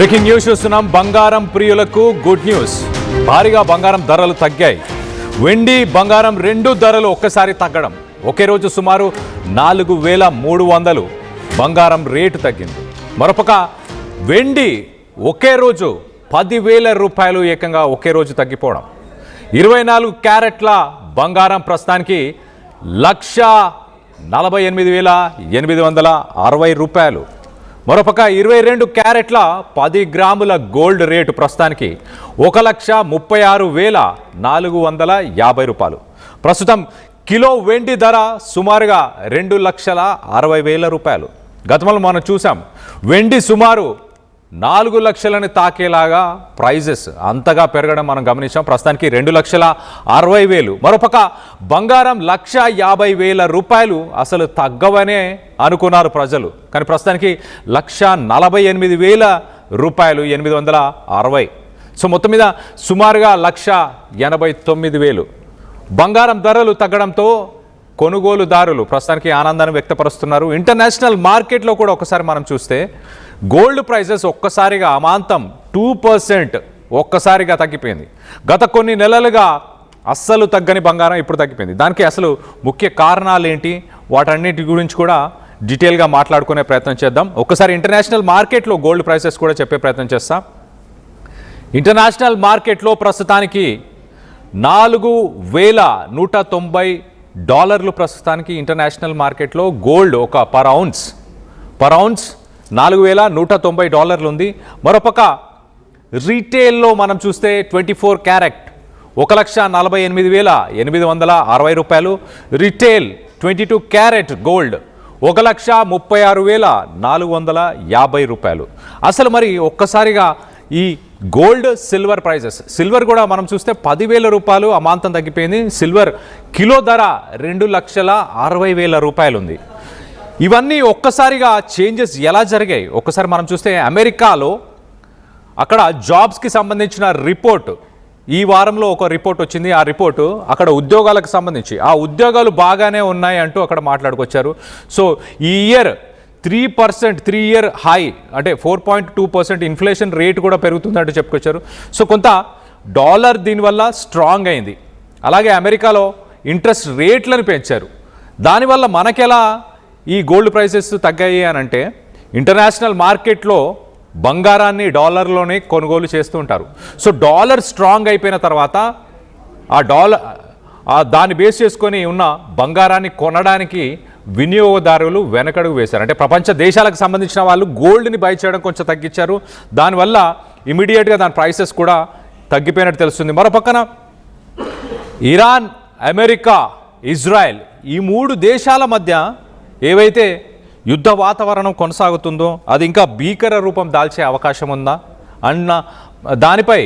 Breaking news చూస్తున్నాం. బంగారం ప్రియులకు గుడ్ న్యూస్. భారీగా బంగారం ధరలు తగ్గాయి. వెండి బంగారం రెండు ధరలు ఒక్కసారి తగ్గడం. ఒకే రోజు సుమారు 4300 బంగారం రేటు తగ్గింది. మరొక వెండి ఒకే రోజు 10,000 రూపాయలు ఏకంగా ఒకే రోజు తగ్గిపోవడం. 24 క్యారెట్ల బంగారం ప్రస్తుతానికి 1,48,860 రూపాయలు. మరొక 22 క్యారెట్ల 10 గ్రాముల గోల్డ్ రేటు ప్రస్తుతానికి 1,36,450 రూపాయలు. ప్రస్తుతం కిలో వెండి ధర సుమారుగా 2,60,000 రూపాయలు. గతంలో మనం చూసాం వెండి సుమారు 4 లక్షలని తాకేలాగా ప్రైజెస్ అంతగా పెరగడం మనం గమనించాం. ప్రస్తుతానికి 2,60,000. మరొక బంగారం 1,50,000 రూపాయలు అసలు తగ్గవనే అనుకున్నారు ప్రజలు. కానీ ప్రస్తుతానికి 1,48,000 రూపాయలు 860. సో మొత్తం మీద సుమారుగా 1,89,000 బంగారం ధరలు తగ్గడంతో కొనుగోలుదారులు ప్రస్తుతానికి ఆనందాన్ని వ్యక్తపరుస్తున్నారు. ఇంటర్నేషనల్ మార్కెట్లో కూడా ఒకసారి మనం చూస్తే గోల్డ్ ప్రైసెస్ ఒక్కసారిగా అమాంతం 2% ఒక్కసారిగా తగ్గిపోయింది. గత కొన్ని నెలలుగా అస్సలు తగ్గని బంగారం ఇప్పుడు తగ్గిపోయింది. దానికి అసలు ముఖ్య కారణాలు ఏంటి, వాటన్నిటి గురించి కూడా డీటెయిల్గా మాట్లాడుకునే ప్రయత్నం చేద్దాం. ఒక్కసారి ఇంటర్నేషనల్ మార్కెట్లో గోల్డ్ ప్రైసెస్ కూడా చెప్పే ప్రయత్నం చేస్తాం. ఇంటర్నేషనల్ మార్కెట్లో ప్రస్తుతానికి $4,190 ప్రస్తుతానికి ఇంటర్నేషనల్ మార్కెట్లో గోల్డ్ ఒక పర్ ఔన్స్ $4,190 ఉంది. మరొక రీటైల్లో మనం చూస్తే 24 క్యారెట్ 1,48,860 రూపాయలు. రీటైల్ 22 క్యారెట్ గోల్డ్ 1,36,450 రూపాయలు. అసలు మరి ఒక్కసారిగా ఈ గోల్డ్ సిల్వర్ ప్రైజెస్, సిల్వర్ కూడా మనం చూస్తే 10,000 రూపాయలు అమాంతం తగ్గిపోయింది. సిల్వర్ కిలో ధర 2,60,000 రూపాయలు ఉంది. ఇవన్నీ ఒక్కసారిగా చేంజెస్ ఎలా జరిగాయి ఒక్కసారి మనం చూస్తే అమెరికాలో అక్కడ జాబ్స్కి సంబంధించిన రిపోర్ట్ ఈ వారంలో ఒక రిపోర్ట్ వచ్చింది. ఆ రిపోర్టు అక్కడ ఉద్యోగాలకు సంబంధించి ఆ ఉద్యోగాలు బాగానే ఉన్నాయి అంటూ అక్కడ మాట్లాడుకొచ్చారు. సో ఈ ఇయర్ 3% 3 ఇయర్ హై అంటే 4.2% ఇన్ఫ్లేషన్ రేట్ కూడా పెరుగుతుందంటూ చెప్పుకొచ్చారు. సో కొంత డాలర్ దీనివల్ల స్ట్రాంగ్ అయింది. అలాగే అమెరికాలో ఇంట్రెస్ట్ రేట్లను పెంచారు. దానివల్ల మనకెలా ఈ గోల్డ్ ప్రైసెస్ తగ్గాయి అని అంటే ఇంటర్నేషనల్ మార్కెట్లో బంగారాన్ని డాలర్లోనే కొనుగోలు చేస్తూ ఉంటారు. సో డాలర్ స్ట్రాంగ్ అయిపోయిన తర్వాత దాన్ని బేస్ చేసుకొని ఉన్న బంగారాన్ని కొనడానికి వినియోగదారులు వెనకడుగు వేశారు. అంటే ప్రపంచ దేశాలకు సంబంధించిన వాళ్ళు గోల్డ్ని బై చేయడం కొంచెం తగ్గించారు. దానివల్ల ఇమీడియట్గా దాని ప్రైసెస్ కూడా తగ్గిపోయినట్టు తెలుస్తుంది. మరో పక్కన ఇరాన్, అమెరికా, ఇజ్రాయెల్ ఈ 3 దేశాల మధ్య ఏవైతే యుద్ధ వాతావరణం కొనసాగుతుందో అది ఇంకా భీకర రూపం దాల్చే అవకాశం ఉందా అన్న దానిపై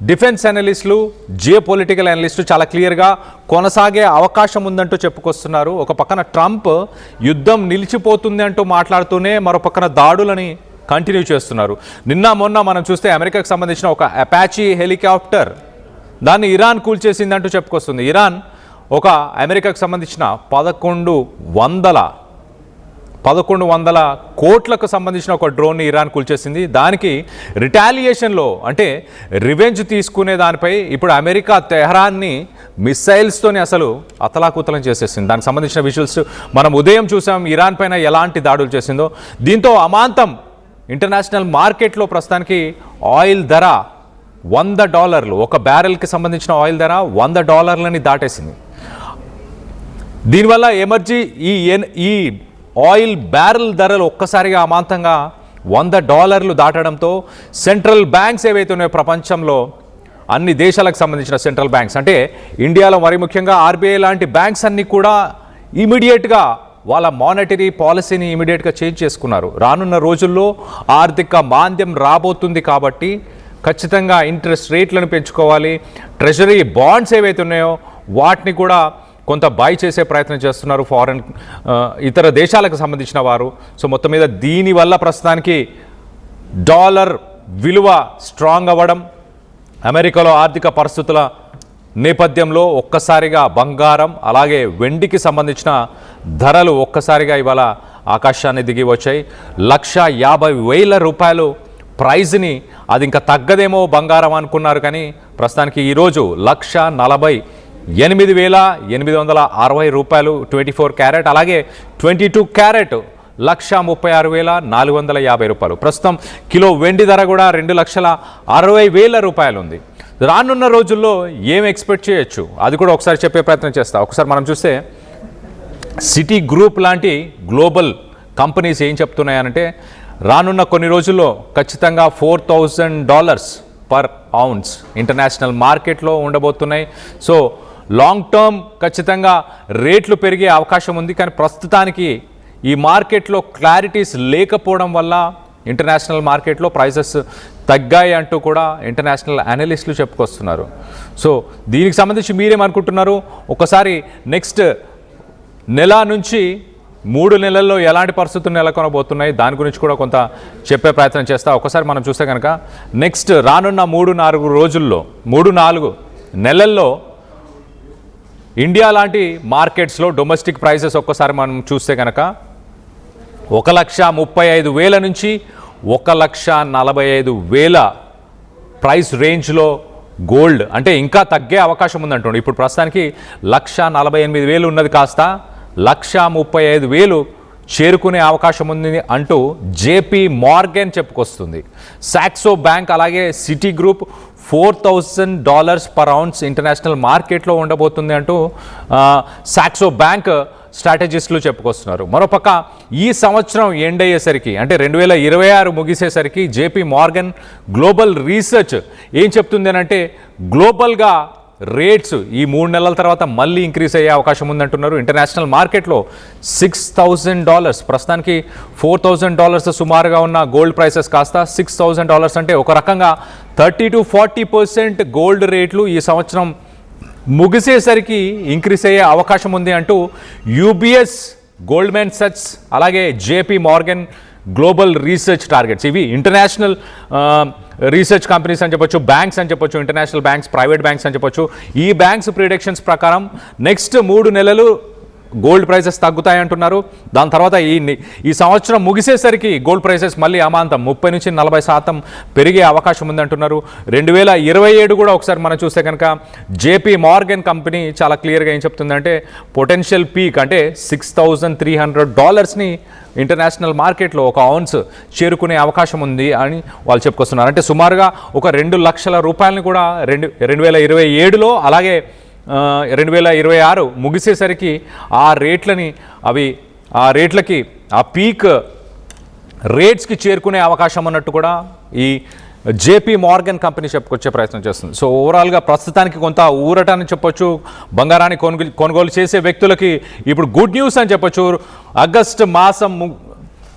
డిఫెన్స్ అనలిస్టులు, జియో పొలిటికల్ అనలిస్టులు చాలా క్లియర్గా కొనసాగే అవకాశం ఉందంటూ చెప్పుకొస్తున్నారు. ఒక పక్కన ట్రంప్ యుద్ధం నిలిచిపోతుంది అంటూ మాట్లాడుతూనే మరో పక్కన దాడులని కంటిన్యూ చేస్తున్నారు. నిన్న మొన్న మనం చూస్తే అమెరికాకు సంబంధించిన ఒక అపాచీ హెలికాప్టర్ దాన్ని ఇరాన్ కూల్చేసిందంటూ చెప్పుకొస్తుంది. ఇరాన్ ఒక అమెరికాకు సంబంధించిన 1,100 కోట్లకు సంబంధించిన ఒక డ్రోన్ని ఇరాన్ కూల్చేసింది. దానికి రిటాలియేషన్లో అంటే రివెంజ్ తీసుకునే దానిపై ఇప్పుడు అమెరికా తెహరాన్ని మిస్సైల్స్తోనే అసలు అతలాకుతలం చేసేసింది. దానికి సంబంధించిన విజువల్స్ మనం ఉదయం చూసాం. ఇరాన్ పైన ఎలాంటి దాడులు చేసిందో దీంతో అమాంతం ఇంటర్నేషనల్ మార్కెట్లో ప్రస్తుతానికి ఆయిల్ ధర $100 ఒక బ్యారెల్కి సంబంధించిన ఆయిల్ ధర $100 దాటేసింది. దీనివల్ల ఈ ఆయిల్ బ్యారెల్ ధరలు ఒక్కసారిగా అమాంతంగా $100 దాటడంతో సెంట్రల్ బ్యాంక్స్ ఏవైతే ఉన్నాయో ప్రపంచంలో అన్ని దేశాలకు సంబంధించిన సెంట్రల్ బ్యాంక్స్ అంటే ఇండియాలో మరి ముఖ్యంగా ఆర్బీఐ లాంటి బ్యాంక్స్ అన్నీ కూడా ఇమీడియట్గా వాళ్ళ మానిటరీ పాలసీని ఇమీడియట్గా చేంజ్ చేసుకున్నారు. రానున్న రోజుల్లో ఆర్థిక మాంద్యం రాబోతుంది కాబట్టి ఖచ్చితంగా ఇంట్రెస్ట్ రేట్లను పెంచుకోవాలి. ట్రెజరీ బాండ్స్ ఏవైతే ఉన్నాయో వాటిని కూడా కొంత బై చేసే ప్రయత్నం చేస్తున్నారు ఇతర దేశాలకు సంబంధించిన వారు. సో మొత్తం మీద దీనివల్ల ప్రస్తుతానికి డాలర్ విలువ స్ట్రాంగ్ అవ్వడం, అమెరికాలో ఆర్థిక పరిస్థితుల నేపథ్యంలో ఒక్కసారిగా బంగారం అలాగే వెండికి సంబంధించిన ధరలు ఒక్కసారిగా ఇవాళ ఆకాశాన్ని దిగి వచ్చాయి. 1,50,000 రూపాయలు ప్రైజ్ని అది ఇంకా తగ్గదేమో బంగారం అనుకున్నారు, కానీ ప్రస్తుతానికి ఈరోజు 1,48,860 రూపాయలు 24 క్యారెట్, అలాగే 22 క్యారెట్ 1,36,450 రూపాయలు. ప్రస్తుతం కిలో వెండి ధర కూడా 2,60,000 రూపాయలు ఉంది. రానున్న రోజుల్లో ఏం ఎక్స్పెక్ట్ చేయొచ్చు అది కూడా ఒకసారి చెప్పే ప్రయత్నం చేస్తా. ఒకసారి మనం చూస్తే సిటీ గ్రూప్ లాంటి గ్లోబల్ కంపెనీస్ ఏం చెప్తున్నాయనంటే రానున్న కొన్ని రోజుల్లో ఖచ్చితంగా $4,000 పర్ ఔన్స్ ఇంటర్నేషనల్ మార్కెట్లో ఉండబోతున్నాయి. సో లాంగ్ టర్మ్ ఖచ్చితంగా రేట్లు పెరిగే అవకాశం ఉంది, కానీ ప్రస్తుతానికి ఈ మార్కెట్లో క్లారిటీస్ లేకపోవడం వల్ల ఇంటర్నేషనల్ మార్కెట్లో ప్రైసెస్ తగ్గాయి అంటూ కూడా ఇంటర్నేషనల్ అనలిస్టులు చెప్పుకొస్తున్నారు. సో దీనికి సంబంధించి మీరేమనుకుంటున్నారు? ఒకసారి నెక్స్ట్ నెల నుంచి 3 నెలల్లో ఎలాంటి పరిస్థితులు నెలకొనబోతున్నాయి దాని గురించి కూడా కొంత చెప్పే ప్రయత్నం చేస్తా. ఒకసారి మనం చూస్తే కనుక నెక్స్ట్ రానున్న 3-4 రోజుల్లో 3-4 నెలల్లో ఇండియా లాంటి మార్కెట్స్లో డొమెస్టిక్ ప్రైసెస్ ఒక్కసారి మనం చూస్తే కనుక 1,35,000 నుంచి 1,45,000 ప్రైస్ రేంజ్లో గోల్డ్ అంటే ఇంకా తగ్గే అవకాశం ఉందంటుండే. ఇప్పుడు ప్రస్తుతానికి 1,48,000 ఉన్నది కాస్త 1,35,000 చేరుకునే అవకాశం ఉంది అంటూ జేపీ మార్గన్ చెప్పుకొస్తుంది. సాక్సో బ్యాంక్ అలాగే city group $4,000 per ounce international మార్కెట్లో ఉండబోతుంది అంటూ సాక్సో బ్యాంక్ స్ట్రాటజిస్టులు చెప్పుకొస్తున్నారు. మరోపక్క ఈ సంవత్సరం ఎండ్ అయ్యేసరికి అంటే 2026 ముగిసేసరికి జేపీ మార్గన్ గ్లోబల్ రీసెర్చ్ ఏం చెప్తుంది అంటే గ్లోబల్గా రేట్స్ ఈ 3 నెలల తర్వాత మళ్ళీ ఇంక్రీజ్ అయ్యే అవకాశం ఉందంటున్నారు. ఇంటర్నేషనల్ మార్కెట్లో $6,000 ప్రస్తుతానికి $4,000 సుమారుగా ఉన్న గోల్డ్ ప్రైసెస్ కాస్త $6,000 అంటే ఒక రకంగా 30-40% గోల్డ్ రేట్లు ఈ సంవత్సరం ముగిసేసరికి ఇంక్రీజ్ అయ్యే అవకాశం ఉంది అంటూ యూబీఎస్, గోల్డ్మెన్ సచ్స్ అలాగే JP Morgan global research targets ఇవి ఇంటర్నేషనల్ రీసెర్చ్ కంపెనీస్ అని చెప్పొచ్చు, బ్యాంక్స్ అని చెప్పొచ్చు, ఇంటర్నేషనల్ బ్యాంక్స్, ప్రైవేట్ బ్యాంక్స్ అని చెప్పొచ్చు. ఈ బ్యాంక్స్ ప్రిడిక్షన్స్ ప్రకారం నెక్స్ట్ 3 నెలలు గోల్డ్ ప్రైసెస్ తగ్గుతాయంటున్నారు. దాని తర్వాత ఈ సంవత్సరం ముగిసేసరికి గోల్డ్ ప్రైసెస్ మళ్ళీ అమాంతం 30-40% పెరిగే అవకాశం ఉందంటున్నారు. 2027 కూడా ఒకసారి మనం చూస్తే కనుక జేపీ మార్గన్ కంపెనీ చాలా క్లియర్గా ఏం చెప్తుందంటే పొటెన్షియల్ పీక్ అంటే $6,300ని ఇంటర్నేషనల్ మార్కెట్లో ఒక ఔన్స్ చేరుకునే అవకాశం ఉంది అని వాళ్ళు చెప్పుకొస్తున్నారు. అంటే సుమారుగా ఒక 2 లక్షల రూపాయలని కూడా 2027లో అలాగే 2026 ముగిసేసరికి ఆ రేట్లకి ఆ పీక్ రేట్స్కి చేరుకునే అవకాశం అన్నట్టు కూడా ఈ జేపీ మార్గన్ కంపెనీ చెప్పుకొచ్చే ప్రయత్నం చేస్తుంది. సో ఓవరాల్గా ప్రస్తుతానికి కొంత ఊరటని చెప్పొచ్చు. బంగారాన్ని కొనుగోలు చేసే వ్యక్తులకి ఇప్పుడు గుడ్ న్యూస్ అని చెప్పొచ్చు. ఆగస్టు మాసం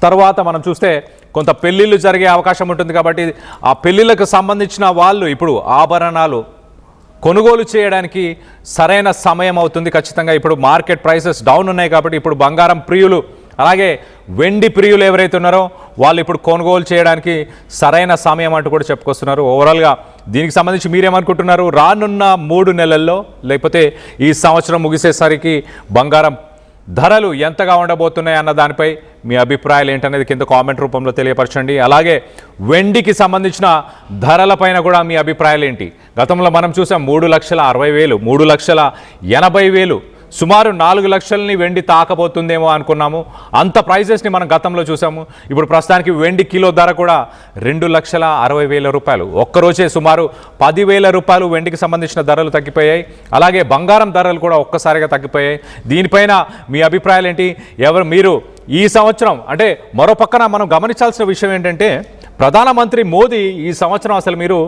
తర్వాత మనం చూస్తే కొంత పెళ్ళిళ్ళు జరిగే అవకాశం ఉంటుంది కాబట్టి ఆ పెళ్ళిళ్ళకు సంబంధించిన వాళ్ళు ఇప్పుడు ఆభరణాలు కొనుగోలు చేయడానికి సరైన సమయం అవుతుంది. ఖచ్చితంగా ఇప్పుడు మార్కెట్ ప్రైసెస్ డౌన్ ఉన్నాయి కాబట్టి ఇప్పుడు బంగారం ప్రియులు అలాగే వెండి ప్రియులు ఎవరైతే ఉన్నారో వాళ్ళు ఇప్పుడు కొనుగోలు చేయడానికి సరైన సమయం అంటూ కూడా చెప్పుకొస్తున్నారు. ఓవరాల్గా దీనికి సంబంధించి మీరేమనుకుంటున్నారు? రానున్న 3 నెలల్లో లేకపోతే ఈ సంవత్సరం ముగిసేసరికి బంగారం ధరలు ఎంతగా ఉండబోతున్నాయి అన్న దానిపై మీ అభిప్రాయాలు ఏంటనేది కింద కామెంట్ రూపంలో తెలియపరచండి. అలాగే వెండికి సంబంధించిన ధరలపైన కూడా మీ అభిప్రాయాలు ఏంటి? గతంలో మనం చూసాం 3,60,000, 3,80,000 సుమారు 4 లక్షలని వెండి తాకబోతుందేమో అనుకున్నాము. అంత ప్రైజెస్ని మనం గతంలో చూసాము. ఇప్పుడు ప్రస్తుతానికి వెండి కిలో ధర కూడా 2,60,000 రూపాయలు. ఒక్కరోజే సుమారు 10,000 రూపాయలు వెండికి సంబంధించిన ధరలు తగ్గిపోయాయి. అలాగే బంగారం ధరలు కూడా ఒక్కసారిగా తగ్గిపోయాయి. దీనిపైన మీ అభిప్రాయాలు ఏంటి? మీరు ఈ సంవత్సరం అంటే మరో పక్కన మనం గమనించాల్సిన విషయం ఏంటంటే ప్రధానమంత్రి మోదీ ఈ సంవత్సరం అసలు మీరు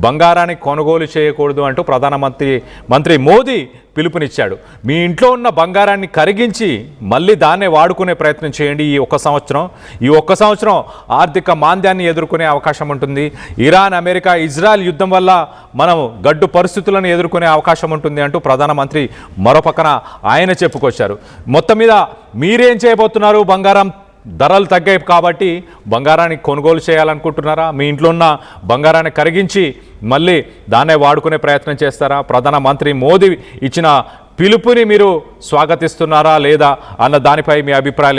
బంగారాన్ని కొనుగోలు చేయకూడదు అంటూ ప్రధానమంత్రి మోదీ పిలుపునిచ్చాడు. మీ ఇంట్లో ఉన్న బంగారాన్ని కరిగించి మళ్ళీ దాన్నే వాడుకునే ప్రయత్నం చేయండి. ఈ ఒక్క సంవత్సరం ఆర్థిక మాంద్యాన్ని ఎదుర్కొనే అవకాశం ఉంటుంది. ఇరాన్, అమెరికా, ఇజ్రాయెల్ యుద్ధం వల్ల మనం గడ్డు పరిస్థితులను ఎదుర్కొనే అవకాశం ఉంటుంది అంటూ ప్రధానమంత్రి మరోపక్కన ఆయన చెప్పుకొచ్చారు. మొత్తం మీద మీరేం చేయబోతున్నారు? బంగారం ధరలు తగ్గాయి కాబట్టి బంగారాన్ని కొనుగోలు చేయాలనుకుంటున్నారా? మీ ఇంట్లో ఉన్న బంగారాన్ని కరిగించి మళ్ళీ దాన్నే వాడుకునే ప్రయత్నం చేస్తారా? ప్రధానమంత్రి మోదీ ఇచ్చిన పిలుపుని మీరు స్వాగతిస్తున్నారా లేదా అన్న దానిపై మీ అభిప్రాయాలు